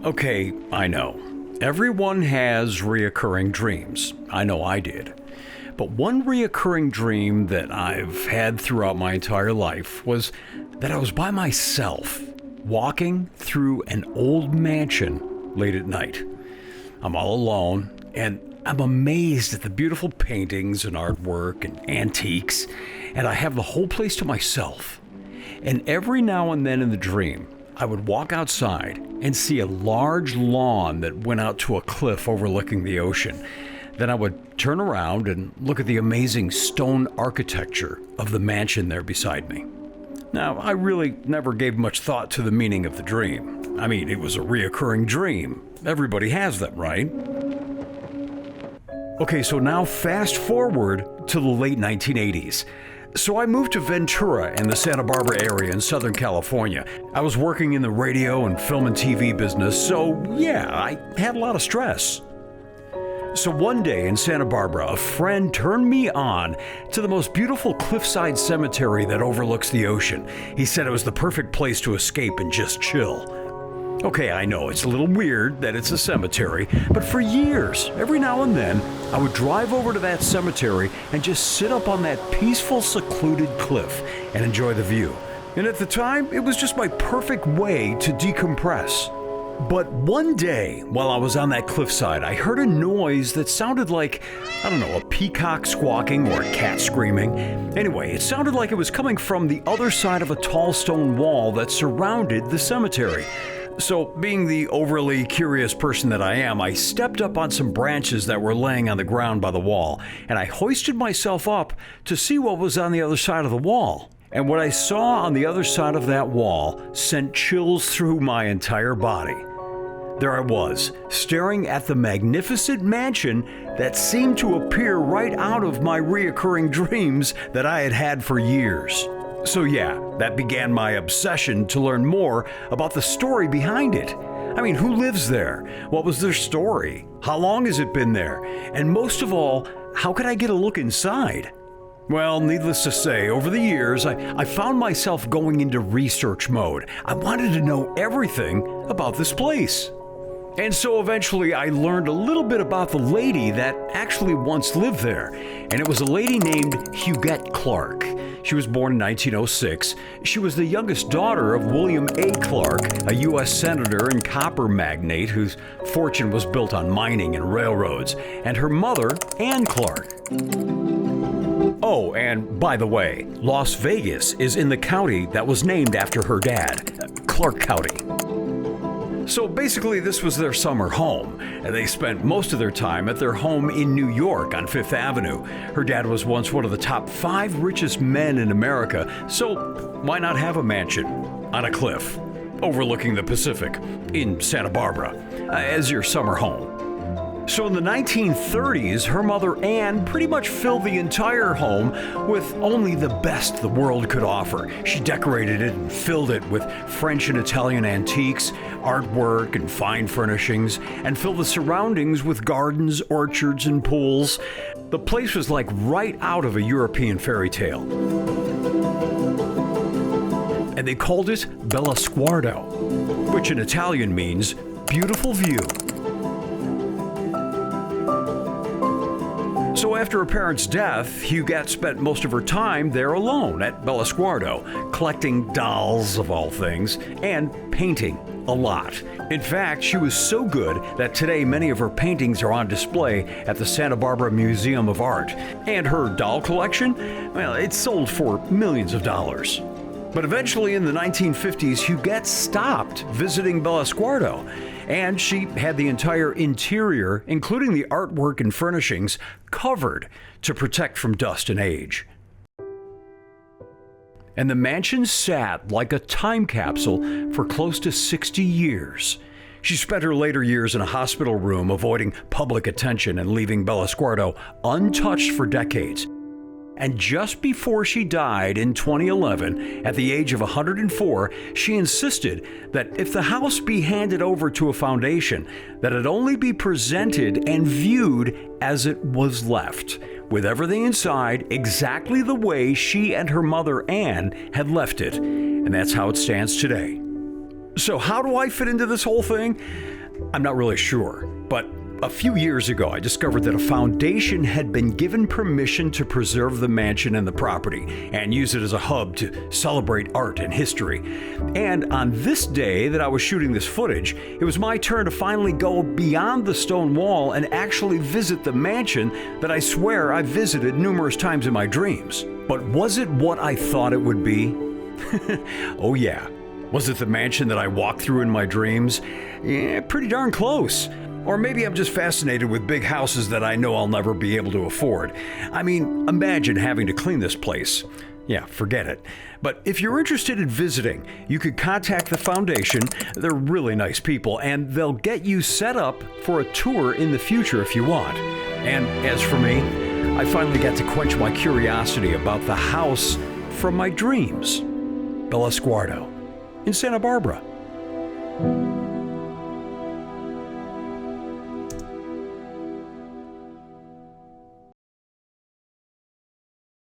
Okay, I know. Everyone has reoccurring dreams. I know I did. But one reoccurring dream that I've had throughout my entire life was that I was by myself, walking through an old mansion late at night. I'm all alone, and I'm amazed at the beautiful paintings and artwork and antiques, and I have the whole place to myself. And every now and then in the dream, I would walk outside and see a large lawn that went out to a cliff overlooking the ocean. Then I would turn around and look at the amazing stone architecture of the mansion there beside me. Now, I really never gave much thought to the meaning of the dream. I mean, it was a reoccurring dream. Everybody has them, right? Okay, so now fast forward to the late 1980s. So I moved to Ventura in the Santa Barbara area in Southern California. I was working in the radio and film and TV business, so yeah, I had a lot of stress. So one day in Santa Barbara, a friend turned me on to the most beautiful cliffside cemetery that overlooks the ocean. He said it was the perfect place to escape and just chill. Okay, I know it's a little weird that it's a cemetery, but for years, every now and then, I would drive over to that cemetery and just sit up on that peaceful, secluded cliff and enjoy the view. And at the time, it was just my perfect way to decompress. But one day, while I was on that cliffside, I heard a noise that sounded like, a peacock squawking or a cat screaming. Anyway, it sounded like it was coming from the other side of a tall stone wall that surrounded the cemetery. So, being the overly curious person that I am, I stepped up on some branches that were laying on the ground by the wall, and I hoisted myself up to see what was on the other side of the wall. And what I saw on the other side of that wall sent chills through my entire body. There I was, staring at the magnificent mansion that seemed to appear right out of my reoccurring dreams that I had had for years. So yeah, that began my obsession to learn more about the story behind it. I mean, who lives there? What was their story? How long has it been there? And most of all, how could I get a look inside? Well, needless to say, over the years, I found myself going into research mode. I wanted to know everything about this place. And so eventually I learned a little bit about the lady that actually once lived there. And it was a lady named Huguette Clark. She was born in 1906. She was the youngest daughter of William A. Clark, a U.S. senator and copper magnate whose fortune was built on mining and railroads, and her mother, Anne Clark. Oh, and by the way, Las Vegas is in the county that was named after her dad, Clark County. So basically, this was their summer home, and they spent most of their time at their home in New York on Fifth Avenue. Her dad was once one of the top 5 richest men in America, so why not have a mansion on a cliff overlooking the Pacific in Santa Barbara as your summer home? So in the 1930s, her mother Anne pretty much filled the entire home with only the best the world could offer. She decorated it and filled it with French and Italian antiques, artwork, and fine furnishings, and filled the surroundings with gardens, orchards, and pools. The place was like right out of a European fairy tale. And they called it Bellosguardo, which in Italian means beautiful view. So after her parents' death, Huguette spent most of her time there alone at Bellosguardo, collecting dolls of all things, and painting a lot. In fact, she was so good that today many of her paintings are on display at the Santa Barbara Museum of Art. And her doll collection, well, it sold for millions of dollars. But eventually in the 1950s, Huguette stopped visiting Bellosguardo, and she had the entire interior, including the artwork and furnishings, covered to protect from dust and age. And the mansion sat like a time capsule for close to 60 years. She spent her later years in a hospital room, avoiding public attention and leaving Bellosguardo untouched for decades. And just before she died in 2011, at the age of 104, she insisted that if the house be handed over to a foundation, that it only be presented and viewed as it was left, with everything inside exactly the way she and her mother Anne had left it. And that's how it stands today. So how do I fit into this whole thing? I'm not really sure, but a few years ago, I discovered that a foundation had been given permission to preserve the mansion and the property and use it as a hub to celebrate art and history. And on this day that I was shooting this footage, it was my turn to finally go beyond the stone wall and actually visit the mansion that I swear I've visited numerous times in my dreams. But was it what I thought it would be? Oh yeah. Was it the mansion that I walked through in my dreams? Yeah, pretty darn close. Or maybe I'm just fascinated with big houses that I know I'll never be able to afford. I mean, imagine having to clean this place. Yeah, forget it. But if you're interested in visiting, you could contact the foundation. They're really nice people, and they'll get you set up for a tour in the future if you want. And as for me, I finally got to quench my curiosity about the house from my dreams. Bellosguardo in Santa Barbara.